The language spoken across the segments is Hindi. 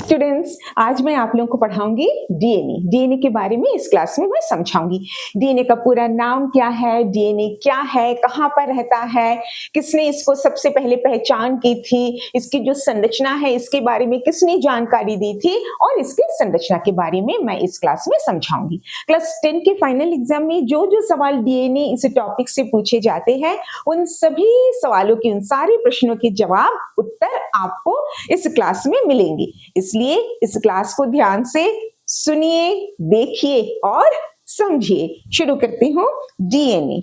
स्टूडेंट्स, आज मैं आप लोगों को पढ़ाऊंगी डीएनए। डीएनए के बारे में इस क्लास में मैं समझाऊंगी। डीएनए का पूरा नाम क्या है, डीएनए क्या है, कहाँ पर रहता है, किसने इसको सबसे पहले पहचान की थी, इसकी जो संरचना है इसके बारे में किसने जानकारी दी थी और इसकी संरचना के बारे में मैं इस क्लास में समझाऊंगी। क्लास 10 के फाइनल एग्जाम में जो जो सवाल डीएनए इस टॉपिक से पूछे जाते हैं उन सभी सवालों के, उन सारे प्रश्नों के जवाब, उत्तर आपको इस क्लास में मिलेंगे। इसलिए इस क्लास को ध्यान से सुनिए, देखिए और समझिए। शुरू करती हूं। डीएनए।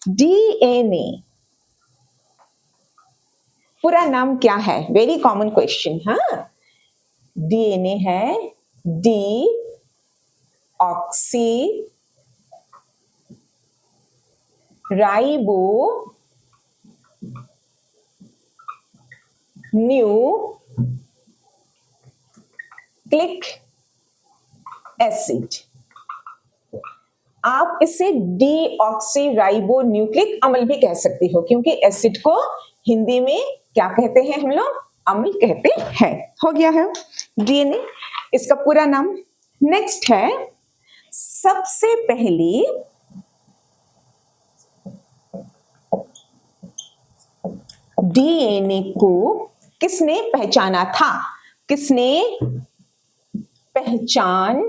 डीएनए पूरा नाम क्या है? Very common question. हाँ, डीएनए है D oxy ribo nucleic acid. आप इसे डीऑक्सीराइबो न्यूक्लिक अम्ल भी कह सकते हो, क्योंकि एसिड को हिंदी में क्या कहते हैं हम लोग? अम्ल कहते हैं। हो गया है डीएनए, इसका पूरा नाम। नेक्स्ट है, सबसे पहले डीएनए को किसने पहचाना था? किसने पहचान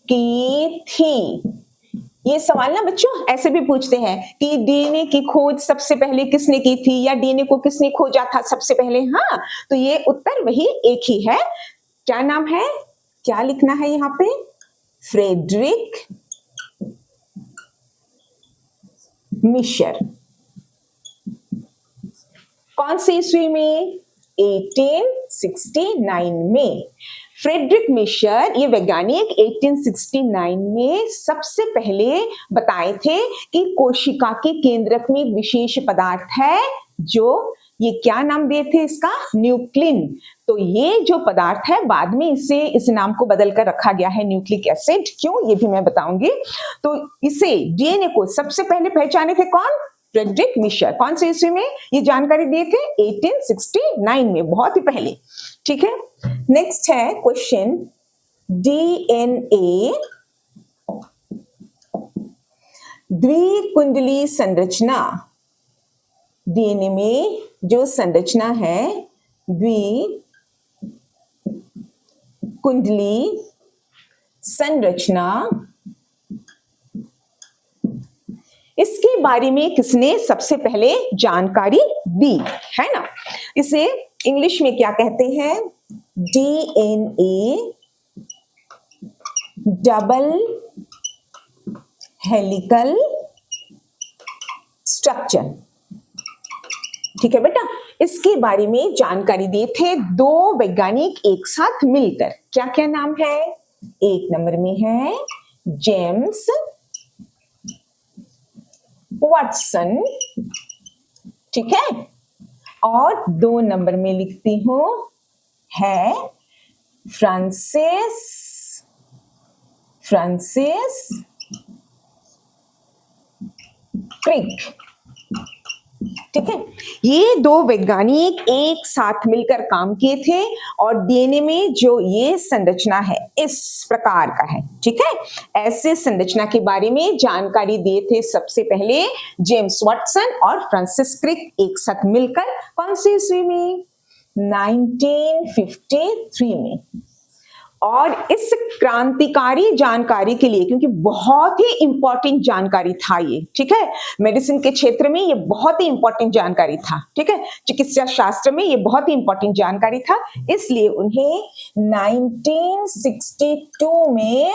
की थी? ये सवाल ना बच्चों ऐसे भी पूछते हैं कि डीएनए की खोज सबसे पहले किसने की थी या डीएनए को किसने खोजा था सबसे पहले। हाँ, तो ये उत्तर वही एक ही है। क्या नाम है? क्या लिखना है यहाँ पे? Friedrich Miescher. कौन सी ईस्वी में? 1869 में। फ्रेडरिक मिशर ये वैज्ञानिक 1869 में सबसे पहले बताए थे कि कोशिका के केंद्रक में एक विशेष पदार्थ है, जो ये क्या नाम दिए थे इसका? न्यूक्लिन। तो ये जो पदार्थ है बाद में इसे इस नाम को बदलकर रखा गया है न्यूक्लिक एसिड। क्यों, ये भी मैं बताऊंगी। तो इसे डीएनए को सबसे पहले पहचाने थे कौन? Friedrich Miescher. कौन से ईस्वी में ये जानकारी दिए थे? 1869 में, बहुत ही पहले। ठीक है। नेक्स्ट है क्वेश्चन, डीएनए द्विकुंडली संरचना। डीएनए में जो संरचना है द्विकुंडली संरचना, इसके बारे में किसने सबसे पहले जानकारी दी है ना? इसे इंग्लिश में क्या कहते हैं? DNA double helical structure. ठीक है बेटा, इसके बारे में जानकारी दिए थे दो वैज्ञानिक एक साथ मिलकर। क्या क्या नाम है? एक नंबर में है जेम्स वाटसन, ठीक है, और 2 नंबर में लिखती हूं है फ्रांसिस क्रिक। ठीक है, ये दो वैज्ञानिक एक साथ मिलकर काम किए थे और डीएनए में जो ये संरचना है इस प्रकार का है। ठीक है, ऐसे संरचना के बारे में जानकारी दिए थे सबसे पहले जेम्स वाटसन और फ्रांसिस क्रिक एक साथ मिलकर। कौन सी ईस्वी में? 1953 में। और इस क्रांतिकारी जानकारी के लिए, क्योंकि बहुत ही इंपॉर्टेंट जानकारी था ये, ठीक है, मेडिसिन के क्षेत्र में ये बहुत ही इंपॉर्टेंट जानकारी था, ठीक है, चिकित्सा शास्त्र में ये बहुत ही इंपॉर्टेंट जानकारी था, इसलिए उन्हें 1962 में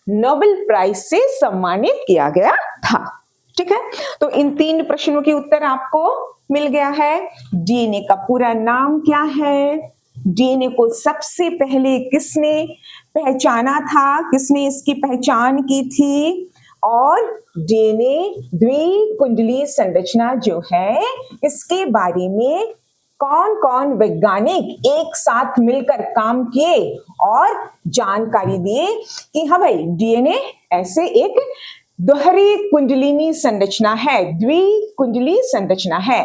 नोबेल प्राइज से सम्मानित किया गया था। ठीक है, तो इन 3 प्रश्नों के उत्तर आपको मिल गया है। डीएनए का पूरा नाम क्या है? डीएनए को सबसे पहले किसने पहचाना था? किसने इसकी पहचान की थी? और डीएनए द्विकुंडली संरचना जो है इसके बारे में कौन कौन वैज्ञानिक एक साथ मिलकर काम किए और जानकारी दिए कि हाँ भाई, डीएनए ऐसे एक दोहरी कुंडलिनी संरचना है, द्विकुंडली संरचना है।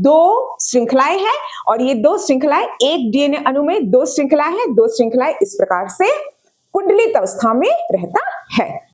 2 श्रृंखलाएं हैं और ये 2 श्रृंखलाएं एक डीएनए अणु में 2 श्रृंखलाएं हैं, 2 श्रृंखलाएं इस प्रकार से कुंडलित अवस्था में रहता है।